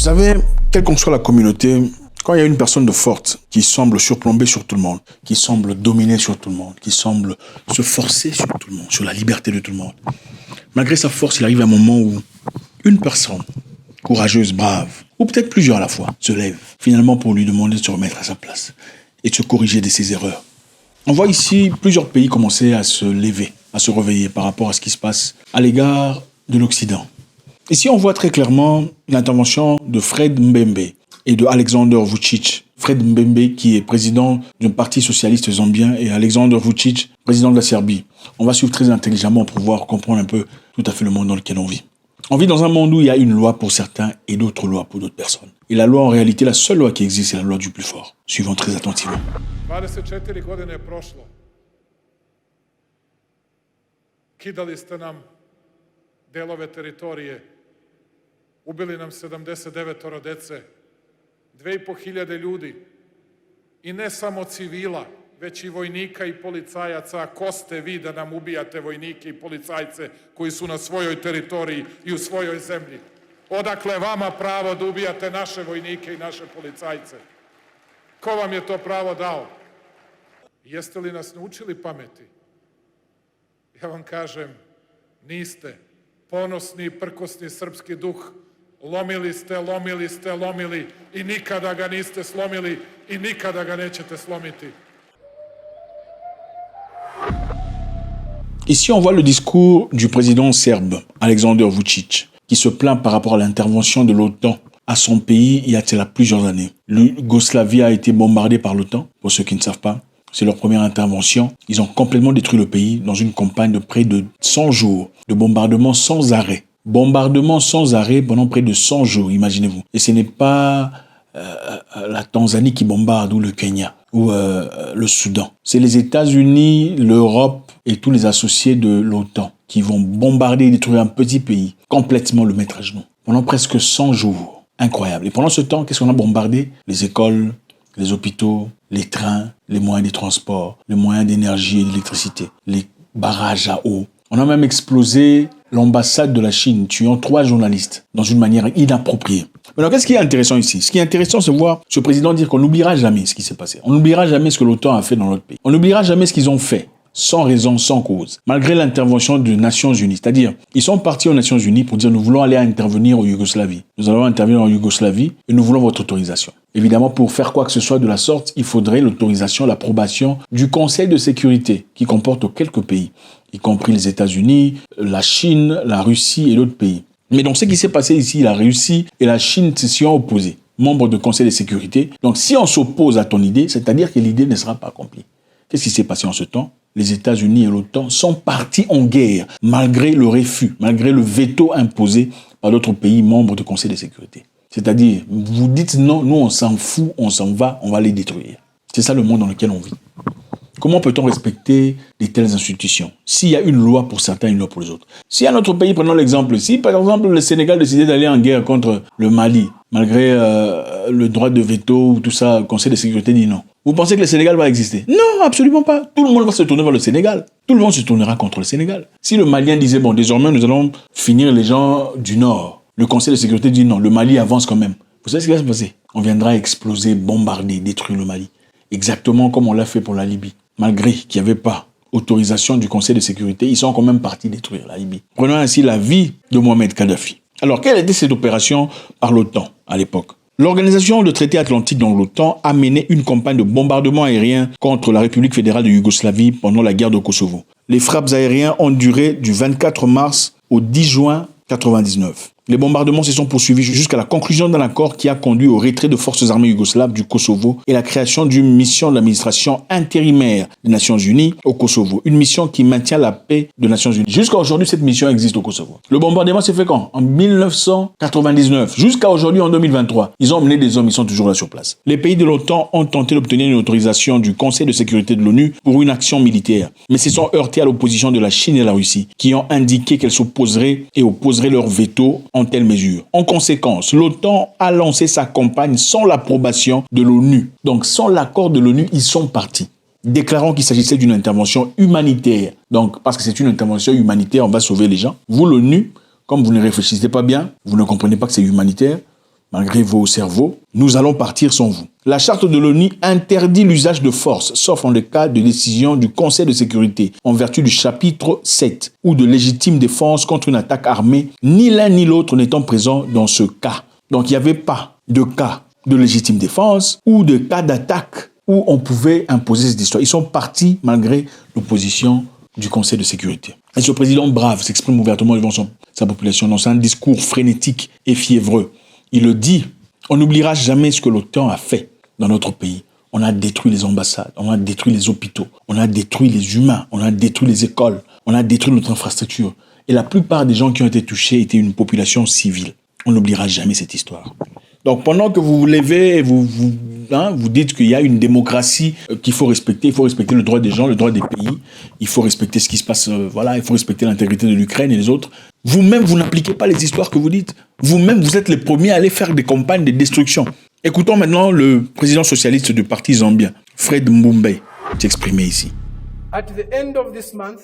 savez, quelle qu'en soit la communauté, quand il y a une personne de forte qui semble surplomber sur tout le monde, qui semble dominer sur tout le monde, qui semble se forcer sur tout le monde, sur la liberté de tout le monde, malgré sa force, il arrive un moment où une personne courageuse, brave, ou peut-être plusieurs à la fois, se lève, finalement pour lui demander de se remettre à sa place et de se corriger de ses erreurs. On voit ici plusieurs pays commencer à se lever, à se réveiller par rapport à ce qui se passe à l'égard de l'Occident. Ici, on voit très clairement l'intervention de Fred Mbembe et de Alexander Vučić. Fred Mbembe, qui est président du Parti socialiste zambien, et Alexander Vučić, président de la Serbie. On va suivre très intelligemment pour pouvoir comprendre un peu tout à fait le monde dans lequel on vit. On vit dans un monde où il y a une loi pour certains et d'autres lois pour d'autres personnes. Et la loi, en réalité, la seule loi qui existe, c'est la loi du plus fort. Suivons très attentivement. 24 godine je prošlo. Kidali ste nam delove teritorije, ubili nam 79 dece, 2500 ljudi, i ne samo civila, već i vojnika i policajaca. Ko ste vi da nam ubijate vojnike i policajce koji su na svojoj teritoriji i u svojoj zemlji? Odakle vama pravo da ubijate naše vojnike i naše policajce? Ko vam je to pravo dao? Jeste li nas naučili pameti? Ja vam kažem, niste. Ponosni i prkosni srpski duh, lomili ste i nikada ga niste slomili i nikada ga nećete slomiti. Ici, on voit le discours du président serbe, Alexander Vučić, qui se plaint par rapport à l'intervention de l'OTAN à son pays il y a cela plusieurs années. L'Yougoslavie a été bombardée par l'OTAN, pour ceux qui ne savent pas. C'est leur première intervention. Ils ont complètement détruit le pays dans une campagne de près de 100 jours de bombardements sans arrêt. Bombardements sans arrêt pendant près de 100 jours, imaginez-vous. Et ce n'est pas la Tanzanie qui bombarde ou le Kenya ou le Soudan. C'est les États-Unis, l'Europe et tous les associés de l'OTAN qui vont bombarder et détruire un petit pays, complètement le mettre à genoux. Pendant presque 100 jours. Incroyable. Et pendant ce temps, qu'est-ce qu'on a bombardé? Les écoles, les hôpitaux, les trains, les moyens de transport, les moyens d'énergie et d'électricité, les barrages à eau. On a même explosé l'ambassade de la Chine, tuant 3 journalistes dans une manière inappropriée. Maintenant, qu'est-ce qui est intéressant ici? Ce qui est intéressant, c'est voir ce président dire qu'on n'oubliera jamais ce qui s'est passé. On n'oubliera jamais ce que l'OTAN a fait dans notre pays. On n'oubliera jamais ce qu'ils ont fait, sans raison, sans cause, malgré l'intervention des Nations Unies. C'est-à-dire, ils sont partis aux Nations Unies pour dire nous voulons aller intervenir en Yougoslavie. Nous allons intervenir en Yougoslavie et nous voulons votre autorisation. Évidemment, pour faire quoi que ce soit de la sorte, il faudrait l'autorisation, l'approbation du Conseil de sécurité qui comporte quelques pays, y compris les États-Unis, la Chine, la Russie et d'autres pays. Mais donc, ce qui s'est passé ici, la Russie et la Chine se sont opposés, membres du Conseil de sécurité. Donc, si on s'oppose à ton idée, c'est-à-dire que l'idée ne sera pas accomplie. Qu'est-ce qui s'est passé en ce temps? Les États-Unis et l'OTAN sont partis en guerre, malgré le refus, malgré le veto imposé par d'autres pays membres du Conseil de sécurité. C'est-à-dire, vous dites non, nous on s'en fout, on s'en va, on va les détruire. C'est ça le monde dans lequel on vit. Comment peut-on respecter de telles institutions? S'il y a une loi pour certains et une loi pour les autres. Si à notre pays, prenons l'exemple, si par exemple le Sénégal décidait d'aller en guerre contre le Mali, malgré le droit de veto ou tout ça, le Conseil de sécurité dit non. Vous pensez que le Sénégal va exister? Non, absolument pas. Tout le monde va se tourner vers le Sénégal. Tout le monde se tournera contre le Sénégal. Si le Malien disait, bon, désormais nous allons finir les gens du Nord, le Conseil de sécurité dit non, le Mali avance quand même. Vous savez ce qui va se passer? On viendra exploser, bombarder, détruire le Mali. Exactement comme on l'a fait pour la Libye. Malgré qu'il n'y avait pas autorisation du Conseil de sécurité, ils sont quand même partis détruire la Libye. Prenons ainsi la vie de Mohamed Kadhafi. Alors, quelle était cette opération par l'OTAN à l'époque? L'Organisation du traité atlantique dans l'OTAN a mené une campagne de bombardement aérien contre la République fédérale de Yougoslavie pendant la guerre de Kosovo. Les frappes aériennes ont duré du 24 mars au 10 juin 1999. Les bombardements se sont poursuivis jusqu'à la conclusion d'un accord qui a conduit au retrait de forces armées yougoslaves du Kosovo et la création d'une mission de l'administration intérimaire des Nations Unies au Kosovo. Une mission qui maintient la paix des Nations Unies. Jusqu'à aujourd'hui, cette mission existe au Kosovo. Le bombardement s'est fait quand? En 1999. Jusqu'à aujourd'hui, en 2023. Ils ont emmené des hommes, ils sont toujours là sur place. Les pays de l'OTAN ont tenté d'obtenir une autorisation du Conseil de sécurité de l'ONU pour une action militaire, mais se sont heurtés à l'opposition de la Chine et de la Russie, qui ont indiqué qu'elles s'opposeraient et opposeraient leur veto en telle mesure. En conséquence, l'OTAN a lancé sa campagne sans l'approbation de l'ONU. Donc, sans l'accord de l'ONU, ils sont partis, déclarant qu'il s'agissait d'une intervention humanitaire. Donc, parce que c'est une intervention humanitaire, on va sauver les gens. Vous, l'ONU, comme vous ne réfléchissez pas bien, vous ne comprenez pas que c'est humanitaire, malgré vos cerveaux, nous allons partir sans vous. La charte de l'ONU interdit l'usage de force, sauf en le cas de décision du Conseil de sécurité, en vertu du chapitre 7, ou de légitime défense contre une attaque armée, ni l'un ni l'autre n'étant présent dans ce cas. Donc il n'y avait pas de cas de légitime défense ou de cas d'attaque où on pouvait imposer cette histoire. Ils sont partis malgré l'opposition du Conseil de sécurité. Et ce président brave s'exprime ouvertement devant sa population dans un discours frénétique et fiévreux. Il le dit, on n'oubliera jamais ce que l'OTAN a fait dans notre pays. On a détruit les ambassades, on a détruit les hôpitaux, on a détruit les humains, on a détruit les écoles, on a détruit notre infrastructure. Et la plupart des gens qui ont été touchés étaient une population civile. On n'oubliera jamais cette histoire. Donc pendant que vous vous levez et vous dites qu'il y a une démocratie qu'il faut respecter le droit des gens, le droit des pays, il faut respecter ce qui se passe, il faut respecter l'intégrité de l'Ukraine et les autres. Vous-même, vous n'appliquez pas les histoires que vous dites. Vous-même, vous êtes les premiers à aller faire des campagnes de destruction. Écoutons maintenant le président socialiste du parti zambien, Fred Mbumbe, s'exprimer ici. At the end of this month,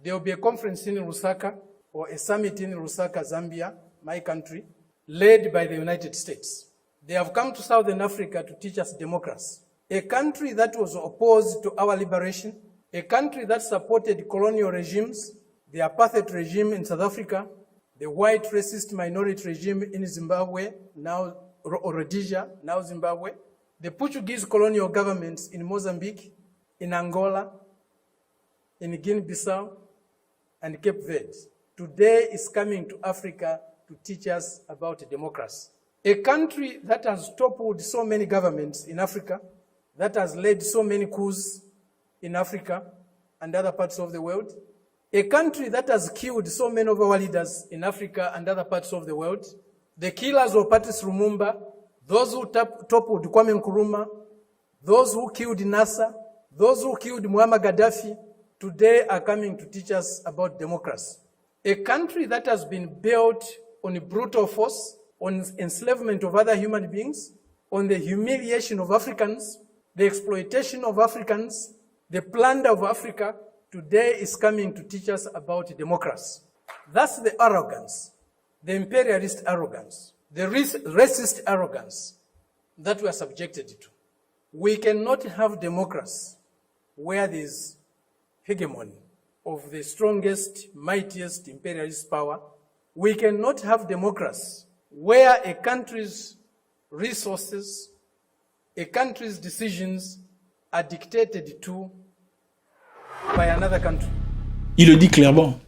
there will be a conference in Lusaka or a summit in Lusaka, Zambia, my country, led by the United States. They have come to Southern Africa to teach us democracy. A country that was opposed to our liberation, a country that supported colonial regimes, the apartheid regime in South Africa, the white racist minority regime in Zimbabwe, now Rhodesia, now Zimbabwe, the Portuguese colonial governments in Mozambique, in Angola, in Guinea-Bissau, and Cape Verde. Today is coming to Africa to teach us about democracy. A country that has toppled so many governments in Africa, that has led so many coups in Africa and other parts of the world, a country that has killed so many of our leaders in Africa and other parts of the world, the killers of Patrice Lumumba, those who toppled Kwame Nkrumah, those who killed Nasser, those who killed Muammar Gaddafi, today are coming to teach us about democracy. A country that has been built on brutal force, on enslavement of other human beings, on the humiliation of Africans, the exploitation of Africans, the plunder of Africa, today is coming to teach us about democracy. That's the arrogance, the imperialist arrogance, the racist arrogance that we are subjected to. We cannot have democracy where there is hegemony of the strongest, mightiest imperialist power. We cannot have democracy where a country's resources, a country's decisions are dictated to by another country. Il le dit clairement.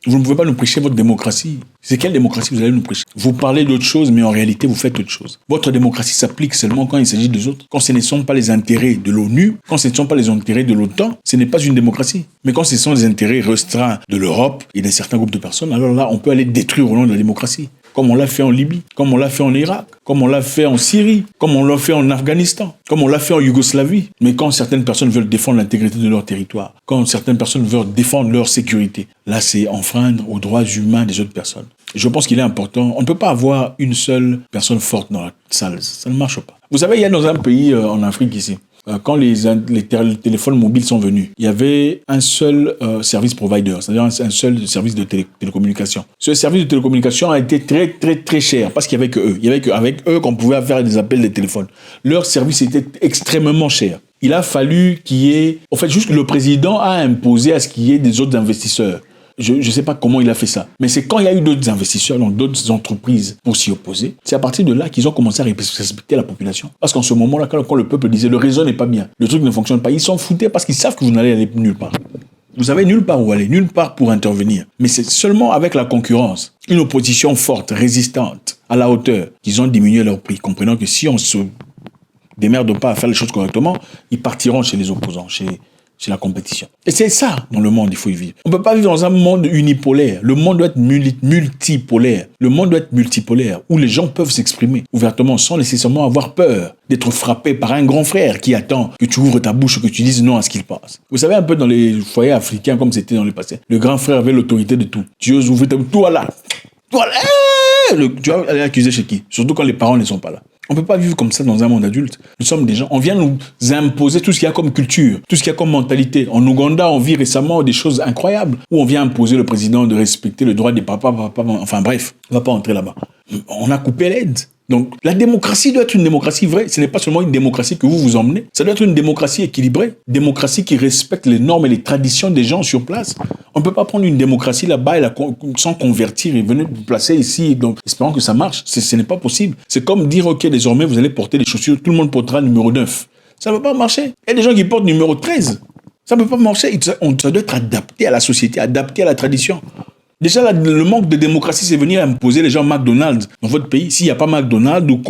Vous ne pouvez pas nous prêcher votre démocratie. C'est quelle démocratie vous allez nous prêcher? Vous parlez d'autre chose, mais en réalité, vous faites autre chose. Votre démocratie s'applique seulement quand il s'agit des autres. Quand ce ne sont pas les intérêts de l'ONU, quand ce ne sont pas les intérêts de l'OTAN, ce n'est pas une démocratie. Mais quand ce sont les intérêts restreints de l'Europe et d'un certain groupe de personnes, alors là, on peut aller détruire au nom de la démocratie. Comme on l'a fait en Libye, comme on l'a fait en Irak, comme on l'a fait en Syrie, comme on l'a fait en Afghanistan, comme on l'a fait en Yougoslavie. Mais quand certaines personnes veulent défendre l'intégrité de leur territoire, quand certaines personnes veulent défendre leur sécurité, là c'est enfreindre aux droits humains des autres personnes. Je pense qu'il est important, on ne peut pas avoir une seule personne forte dans la salle, ça ne marche pas. Vous savez, il y a dans un pays en Afrique ici, quand les téléphones mobiles sont venus, il y avait un seul service provider, c'est-à-dire un seul service de télécommunication. Ce service de télécommunication a été très, très, très cher parce qu'il n'y avait que eux. Il n'y avait qu'avec eux qu'on pouvait faire des appels de téléphone. Leur service était extrêmement cher. Il a fallu qu'il y ait... En fait, juste le président a imposé à ce qu'il y ait des autres investisseurs. Je ne sais pas comment il a fait ça. Mais c'est quand il y a eu d'autres investisseurs, donc d'autres entreprises pour s'y opposer, c'est à partir de là qu'ils ont commencé à respecter la population. Parce qu'en ce moment-là, quand le peuple disait le réseau n'est pas bien, le truc ne fonctionne pas, ils s'en foutaient parce qu'ils savent que vous n'allez aller nulle part. Vous savez nulle part où aller, nulle part pour intervenir. Mais c'est seulement avec la concurrence, une opposition forte, résistante, à la hauteur, qu'ils ont diminué leur prix, comprenant que si on se démerde pas à faire les choses correctement, ils partiront chez les opposants, chez la compétition. Et c'est ça, dans le monde, il faut y vivre. On ne peut pas vivre dans un monde unipolaire. Le monde doit être multipolaire. Le monde doit être multipolaire, où les gens peuvent s'exprimer ouvertement, sans nécessairement avoir peur d'être frappé par un grand frère qui attend que tu ouvres ta bouche, que tu dises non à ce qu'il passe. Vous savez, un peu dans les foyers africains, comme c'était dans le passé, le grand frère avait l'autorité de tout. Tu oses ouvrir ta bouche, toi là, tu vas aller accuser chez qui? Surtout quand les parents ne sont pas là. On ne peut pas vivre comme ça dans un monde adulte. Nous sommes des gens, on vient nous imposer tout ce qu'il y a comme culture, tout ce qu'il y a comme mentalité. En Ouganda, on vit récemment des choses incroyables, où on vient imposer le président de respecter le droit des papas, enfin bref, on ne va pas entrer là-bas. On a coupé l'aide. Donc, la démocratie doit être une démocratie vraie. Ce n'est pas seulement une démocratie que vous emmenez. Ça doit être une démocratie équilibrée. Démocratie qui respecte les normes et les traditions des gens sur place. On ne peut pas prendre une démocratie là-bas et sans convertir et venir vous placer ici, donc, espérant que ça marche. Ce n'est pas possible. C'est comme dire, OK, désormais, vous allez porter des chaussures, tout le monde portera numéro 9. Ça ne va pas marcher. Il y a des gens qui portent numéro 13. Ça ne peut pas marcher. Ça doit être adapté à la société, adapté à la tradition. Déjà, le manque de démocratie, c'est venir imposer les gens McDonald's dans votre pays. S'il n'y a pas McDonald's ou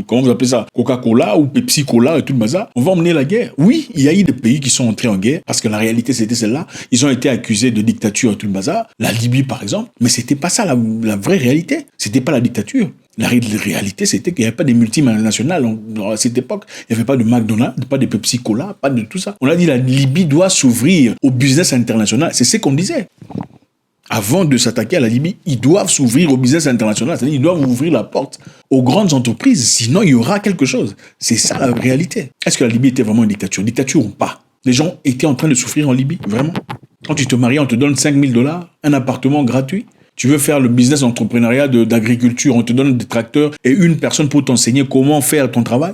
comment vous appelez ça, Coca-Cola ou Pepsi-Cola et tout le bazar, on va emmener la guerre. Oui, il y a eu des pays qui sont entrés en guerre parce que la réalité, c'était celle-là. Ils ont été accusés de dictature et tout le bazar. La Libye, par exemple. Mais c'était pas ça la vraie réalité. C'était pas la dictature. La réalité, c'était qu'il n'y avait pas des multinationales. À cette époque, il n'y avait pas de McDonald's, pas de Pepsi-Cola, pas de tout ça. On a dit la Libye doit s'ouvrir au business international. C'est ce qu'on disait. Avant de s'attaquer à la Libye, ils doivent s'ouvrir au business international. C'est-à-dire qu'ils doivent ouvrir la porte aux grandes entreprises. Sinon, il y aura quelque chose. C'est ça la réalité. Est-ce que la Libye était vraiment une dictature? Dictature ou pas? Les gens étaient en train de souffrir en Libye, vraiment. Quand tu te maries, on te donne $5,000, un appartement gratuit. Tu veux faire le business d'entrepreneuriat d'agriculture, on te donne des tracteurs et une personne pour t'enseigner comment faire ton travail.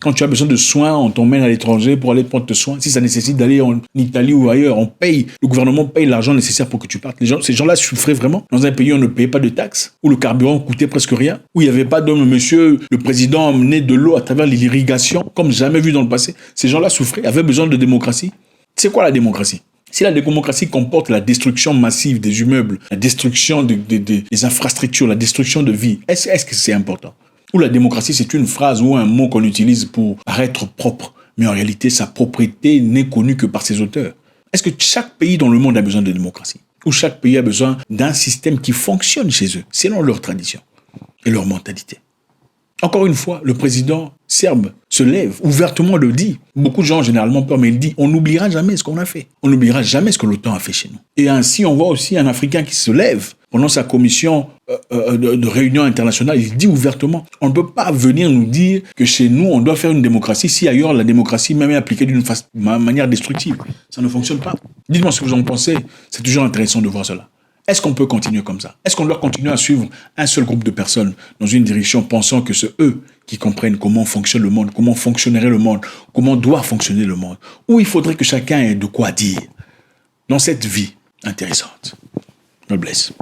Quand tu as besoin de soins, on t'emmène à l'étranger pour aller prendre tes soins. Si ça nécessite d'aller en Italie ou ailleurs, on paye. Le gouvernement paye l'argent nécessaire pour que tu partes. Ces gens-là souffraient vraiment. Dans un pays où on ne payait pas de taxes, où le carburant coûtait presque rien, où il n'y avait pas d'homme, monsieur, le président emmenait de l'eau à travers l'irrigation, comme jamais vu dans le passé. Ces gens-là souffraient, avaient besoin de démocratie. C'est quoi la démocratie? Si la démocratie comporte la destruction massive des immeubles, la destruction des infrastructures, la destruction de vie, est-ce que c'est important? Ou la démocratie, c'est une phrase ou un mot qu'on utilise pour paraître propre, mais en réalité, sa propriété n'est connue que par ses auteurs. Est-ce que chaque pays dans le monde a besoin de démocratie? Ou chaque pays a besoin d'un système qui fonctionne chez eux, selon leur tradition et leur mentalité? Encore une fois, le président serbe se lève, ouvertement le dit. Beaucoup de gens ont généralement peur, mais il dit, on n'oubliera jamais ce qu'on a fait. On n'oubliera jamais ce que l'OTAN a fait chez nous. Et ainsi, on voit aussi un Africain qui se lève pendant sa commission de réunion internationale. Il dit ouvertement, on ne peut pas venir nous dire que chez nous, on doit faire une démocratie si ailleurs, la démocratie même est appliquée d'une manière destructive. Ça ne fonctionne pas. Dites-moi ce que vous en pensez. C'est toujours intéressant de voir cela. Est-ce qu'on peut continuer comme ça? Est-ce qu'on doit continuer à suivre un seul groupe de personnes dans une direction pensant que c'est eux qui comprennent comment fonctionne le monde, comment fonctionnerait le monde, comment doit fonctionner le monde? Ou il faudrait que chacun ait de quoi dire dans cette vie intéressante? God bless.